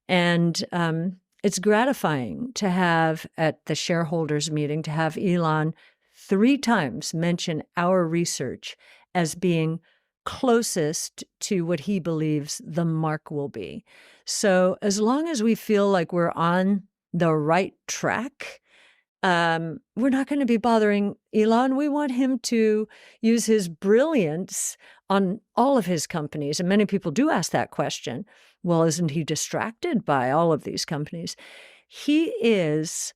And it's gratifying to have at the shareholders meeting, to have Elon 3 times mention our research as being closest to what he believes the mark will be. So as long as we feel like we're on the right track, we're not going to be bothering Elon. We want him to use his brilliance on all of his companies. And many people do ask that question. Well, isn't he distracted by all of these companies? He is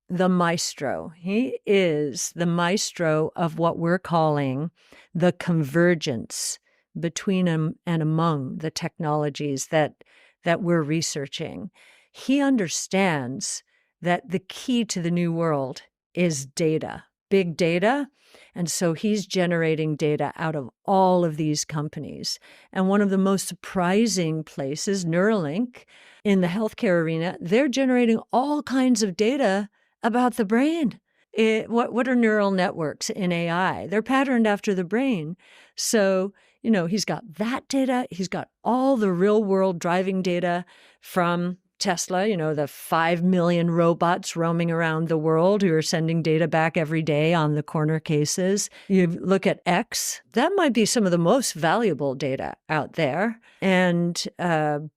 the maestro. He is the maestro of what we're calling the convergence between and among the technologies that we're researching. He understands that the key to the new world is data, big data. And so he's generating data out of all of these companies. And one of the most surprising places, Neuralink, in the healthcare arena, they're generating all kinds of data about the brain. What are neural networks in AI? They're patterned after the brain. So, he's got that data. He's got all the real world driving data from Tesla, the 5 million robots roaming around the world who are sending data back every day on the corner cases. You look at X, that might be some of the most valuable data out there. And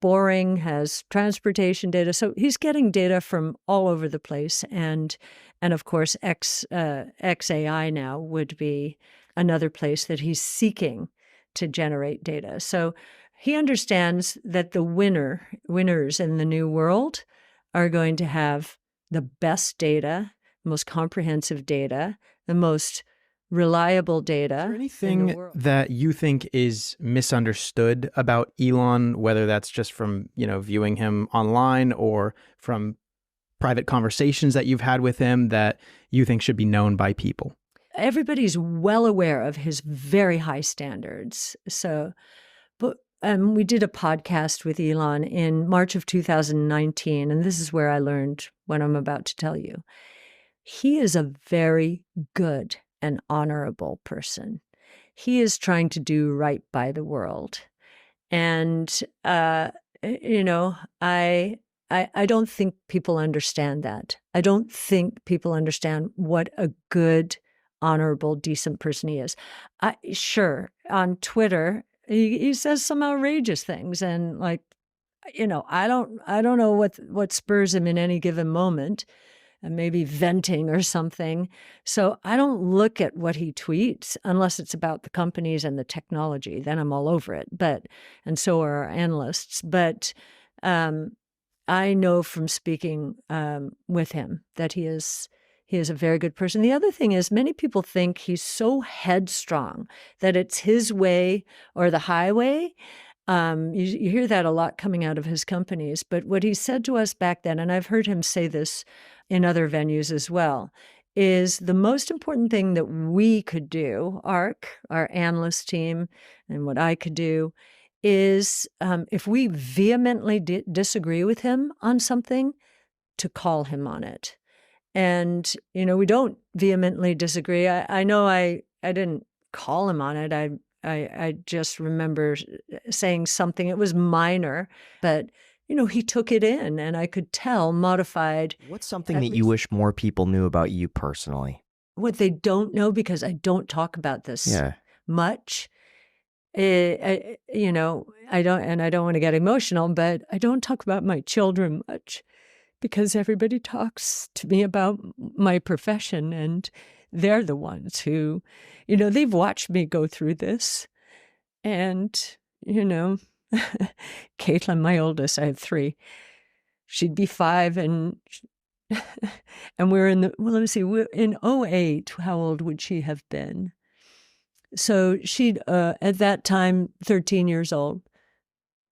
Boring has transportation data. So he's getting data from all over the place. And of course, XAI now would be another place that he's seeking to generate data. So he understands that the winners in the new world are going to have the best data, the most comprehensive data, the most reliable data. Is there anything that you think is misunderstood about Elon, whether that's just from, viewing him online or from private conversations that you've had with him that you think should be known by people? Everybody's well aware of his very high standards. We did a podcast with Elon in March of 2019, and this is where I learned what I'm about to tell you. He is a very good and honorable person. He is trying to do right by the world. And, I don't think people understand that. I don't think people understand what a good, honorable, decent person he is. Sure, on Twitter, he says some outrageous things, and I don't know what spurs him in any given moment, and maybe venting or something. So I don't look at what he tweets unless it's about the companies and the technology. Then I'm all over it. And so are our analysts. But I know from speaking with him that he is a very good person. The other thing is, many people think he's so headstrong that it's his way or the highway. You hear that a lot coming out of his companies. But what he said to us back then, and I've heard him say this in other venues as well, is the most important thing that we could do, ARC, our analyst team, and what I could do, is if we vehemently disagree with him on something, to call him on it. And, we don't vehemently disagree. I know I didn't call him on it. I just remember saying something. It was minor, but, he took it in, and I could tell modified. What's something that you wish more people knew about you personally? What they don't know, because I don't talk about this much. I don't want to get emotional, but I don't talk about my children much, because everybody talks to me about my profession, and they're the ones who, they've watched me go through this. And, Caitlin, my oldest, I have 3. She'd be 5, and we're in we're in 2008, how old would she have been? So she'd, at that time, 13 years old.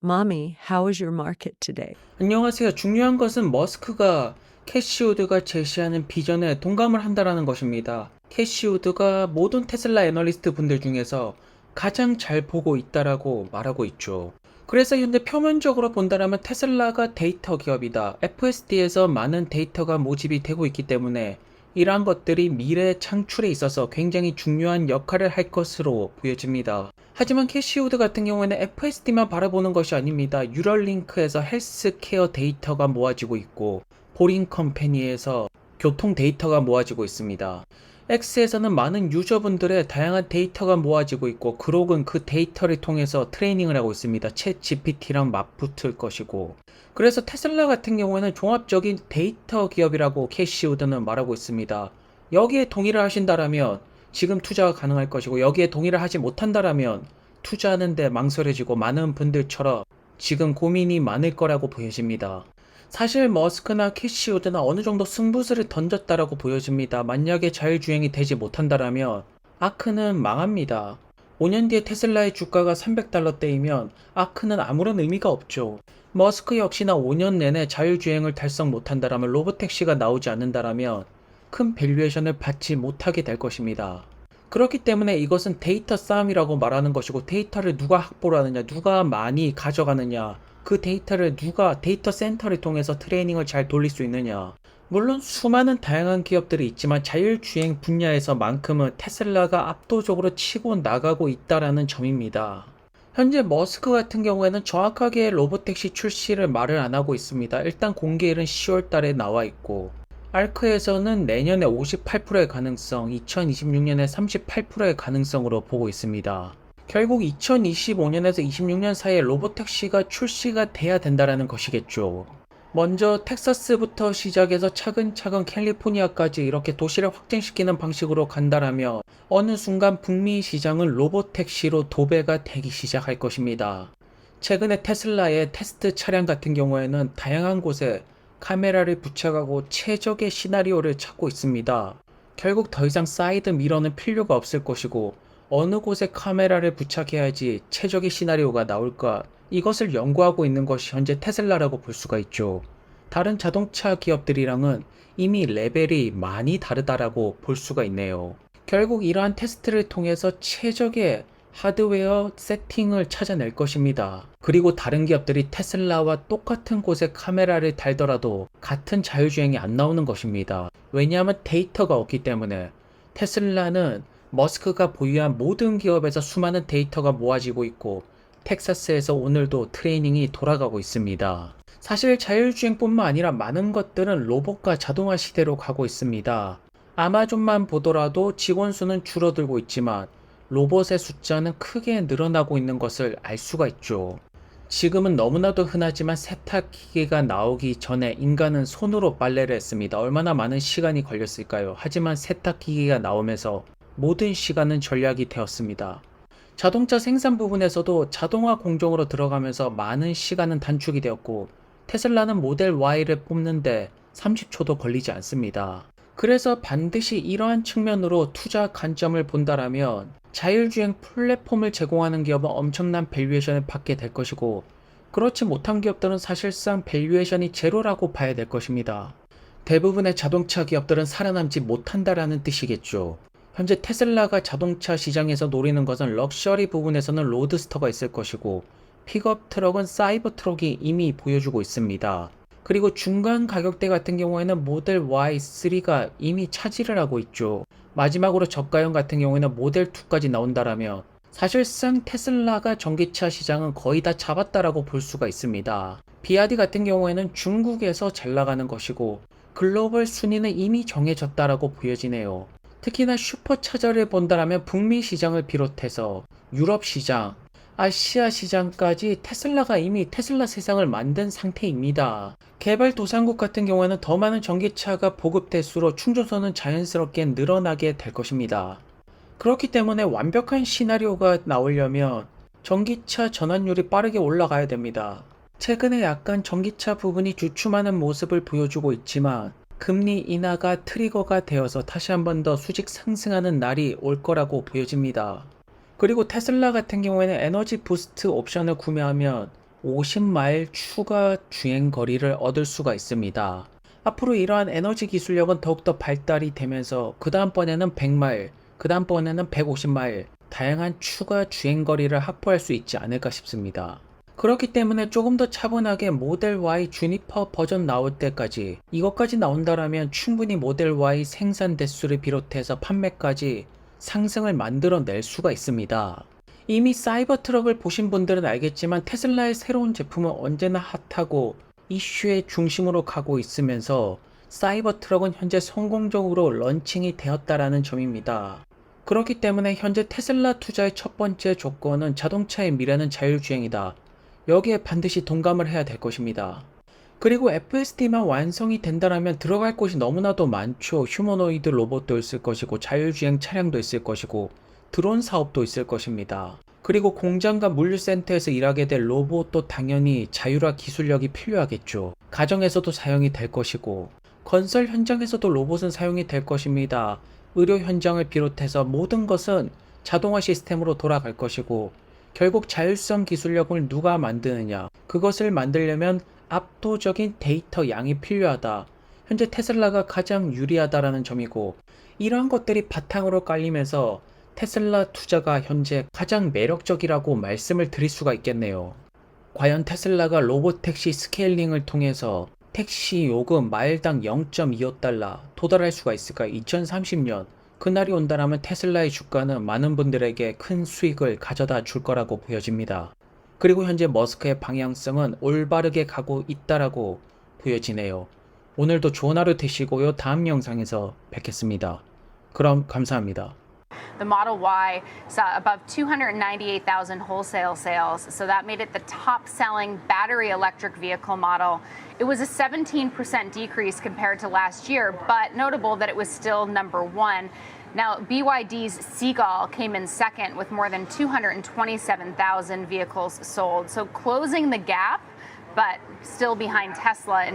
Mommy, how is your market today? 안녕하세요. 중요한 것은 머스크가 캐시 우드가 제시하는 비전에 동감을 한다는 것입니다. 캐시 우드가 모든 테슬라 애널리스트 분들 중에서 가장 잘 보고 있다라고 말하고 있죠. 그래서 현재 표면적으로 본다면 테슬라가 데이터 기업이다. FSD에서 많은 데이터가 모집이 되고 있기 때문에 이러한 것들이 미래 창출에 있어서 굉장히 중요한 역할을 할 것으로 보여집니다. 하지만 캐시우드 같은 경우에는 FSD만 바라보는 것이 아닙니다. 뉴럴링크에서 헬스케어 데이터가 모아지고 있고 보링 컴퍼니에서 교통 데이터가 모아지고 있습니다. X에서는 많은 유저분들의 다양한 데이터가 모아지고 있고 그록은 그 데이터를 통해서 트레이닝을 하고 있습니다. 챗 GPT랑 맞붙을 것이고, 그래서 테슬라 같은 경우에는 종합적인 데이터 기업이라고 캐시우드는 말하고 있습니다. 여기에 동의를 하신다라면 지금 투자가 가능할 것이고, 여기에 동의를 하지 못한다라면 투자하는데 망설여지고 많은 분들처럼 지금 고민이 많을 거라고 보여집니다. 사실 머스크나 캐시우드는 어느 정도 승부수를 던졌다라고 보여집니다. 만약에 자율주행이 되지 못한다라면 아크는 망합니다. 5년 뒤에 테슬라의 주가가 $300대이면 아크는 아무런 의미가 없죠. 머스크 역시나 5년 내내 자율주행을 달성 못한다라면, 로보택시가 나오지 않는다라면 큰 밸류에이션을 받지 못하게 될 것입니다. 그렇기 때문에 이것은 데이터 싸움이라고 말하는 것이고, 데이터를 누가 확보를 하느냐, 누가 많이 가져가느냐, 그 데이터를 누가 데이터 센터를 통해서 트레이닝을 잘 돌릴 수 있느냐. 물론 수많은 다양한 기업들이 있지만 자율주행 분야에서만큼은 테슬라가 압도적으로 치고 나가고 있다라는 점입니다. 현재 머스크 같은 경우에는 정확하게 로보택시 출시를 말을 안 하고 있습니다. 일단 공개일은 10월 달에 나와 있고, 아크에서는 내년에 58%의 가능성, 2026년에 38%의 가능성으로 보고 있습니다. 결국 2025년에서 26년 사이에 로보택시가 출시가 돼야 된다라는 것이겠죠. 먼저 텍사스부터 시작해서 차근차근 캘리포니아까지 이렇게 도시를 확장시키는 방식으로 간다라면 어느 순간 북미 시장은 로보택시로 도배가 되기 시작할 것입니다. 최근에 테슬라의 테스트 차량 같은 경우에는 다양한 곳에 카메라를 부착하고 최적의 시나리오를 찾고 있습니다. 결국 더 이상 사이드 미러는 필요가 없을 것이고, 어느 곳에 카메라를 부착해야지 최적의 시나리오가 나올까, 이것을 연구하고 있는 것이 현재 테슬라라고 볼 수가 있죠. 다른 자동차 기업들이랑은 이미 레벨이 많이 다르다라고 볼 수가 있네요. 결국 이러한 테스트를 통해서 최적의 하드웨어 세팅을 찾아낼 것입니다. 그리고 다른 기업들이 테슬라와 똑같은 곳에 카메라를 달더라도 같은 자율주행이 안 나오는 것입니다. 왜냐하면 데이터가 없기 때문에. 테슬라는 머스크가 보유한 모든 기업에서 수많은 데이터가 모아지고 있고, 텍사스에서 오늘도 트레이닝이 돌아가고 있습니다. 사실 자율주행뿐만 아니라 많은 것들은 로봇과 자동화 시대로 가고 있습니다. 아마존만 보더라도 직원 수는 줄어들고 있지만 로봇의 숫자는 크게 늘어나고 있는 것을 알 수가 있죠. 지금은 너무나도 흔하지만 세탁기계가 나오기 전에 인간은 손으로 빨래를 했습니다. 얼마나 많은 시간이 걸렸을까요? 하지만 세탁기계가 나오면서 모든 시간은 전략이 되었습니다. 자동차 생산 부분에서도 자동화 공정으로 들어가면서 많은 시간은 단축이 되었고, 테슬라는 모델 Y를 뽑는데 30초도 걸리지 않습니다. 그래서 반드시 이러한 측면으로 투자 관점을 본다라면 자율주행 플랫폼을 제공하는 기업은 엄청난 밸류에이션을 받게 될 것이고, 그렇지 못한 기업들은 사실상 밸류에이션이 제로라고 봐야 될 것입니다. 대부분의 자동차 기업들은 살아남지 못한다라는 뜻이겠죠. 현재 테슬라가 자동차 시장에서 노리는 것은 럭셔리 부분에서는 로드스터가 있을 것이고, 픽업 트럭은 사이버 트럭이 이미 보여주고 있습니다. 그리고 중간 가격대 같은 경우에는 모델 Y3가 이미 차지를 하고 있죠. 마지막으로 저가형 같은 경우에는 모델 2까지 나온다라면 사실상 테슬라가 전기차 시장은 거의 다 잡았다라고 볼 수가 있습니다. 비아디 같은 경우에는 중국에서 잘 나가는 것이고, 글로벌 순위는 이미 정해졌다라고 보여지네요. 특히나 슈퍼차저를 본다라면 북미 시장을 비롯해서 유럽 시장, 아시아 시장까지 테슬라가 이미 테슬라 세상을 만든 상태입니다. 개발도상국 같은 경우에는 더 많은 전기차가 보급될수록 충전소는 자연스럽게 늘어나게 될 것입니다. 그렇기 때문에 완벽한 시나리오가 나오려면 전기차 전환율이 빠르게 올라가야 됩니다. 최근에 약간 전기차 부분이 주춤하는 모습을 보여주고 있지만 금리 인하가 트리거가 되어서 다시 한 번 더 수직 상승하는 날이 올 거라고 보여집니다. 그리고 테슬라 같은 경우에는 에너지 부스트 옵션을 구매하면 50마일 추가 주행 거리를 얻을 수가 있습니다. 앞으로 이러한 에너지 기술력은 더욱더 발달이 되면서 그 다음번에는 100마일, 그 다음번에는 150마일 다양한 추가 주행 거리를 확보할 수 있지 않을까 싶습니다. 그렇기 때문에 조금 더 차분하게 모델 Y 주니퍼 버전 나올 때까지, 이것까지 나온다라면 충분히 모델 Y 생산 대수를 비롯해서 판매까지 상승을 만들어낼 수가 있습니다. 이미 사이버트럭을 보신 분들은 알겠지만 테슬라의 새로운 제품은 언제나 핫하고 이슈의 중심으로 가고 있으면서 사이버트럭은 현재 성공적으로 런칭이 되었다라는 점입니다. 그렇기 때문에 현재 테슬라 투자의 첫 번째 조건은 자동차의 미래는 자율주행이다. 여기에 반드시 동감을 해야 될 것입니다. 그리고 FSD만 완성이 된다면 들어갈 곳이 너무나도 많죠. 휴머노이드 로봇도 있을 것이고 자율주행 차량도 있을 것이고 드론 사업도 있을 것입니다. 그리고 공장과 물류센터에서 일하게 될 로봇도 당연히 자율화 기술력이 필요하겠죠. 가정에서도 사용이 될 것이고 건설 현장에서도 로봇은 사용이 될 것입니다. 의료 현장을 비롯해서 모든 것은 자동화 시스템으로 돌아갈 것이고 결국 자율성 기술력을 누가 만드느냐, 그것을 만들려면 압도적인 데이터 양이 필요하다. 현재 테슬라가 가장 유리하다라는 점이고 이러한 것들이 바탕으로 깔리면서 테슬라 투자가 현재 가장 매력적이라고 말씀을 드릴 수가 있겠네요. 과연 테슬라가 로봇택시 스케일링을 통해서 택시 요금 마일당 0.25달러 도달할 수가 있을까? 2030년 그날이 온다라면 테슬라의 주가는 많은 분들에게 큰 수익을 가져다 줄 거라고 보여집니다. 그리고 현재 머스크의 방향성은 올바르게 가고 있다라고 보여지네요. 오늘도 좋은 하루 되시고요. 다음 영상에서 뵙겠습니다. 그럼 감사합니다. The Model Y saw above 298,000 wholesale sales, so that made it the top-selling battery electric vehicle model. It was a 17% decrease compared to last year, but notable that it was still number one. Now, BYD's Seagull came in second with more than 227,000 vehicles sold, so closing the gap, but still behind Tesla in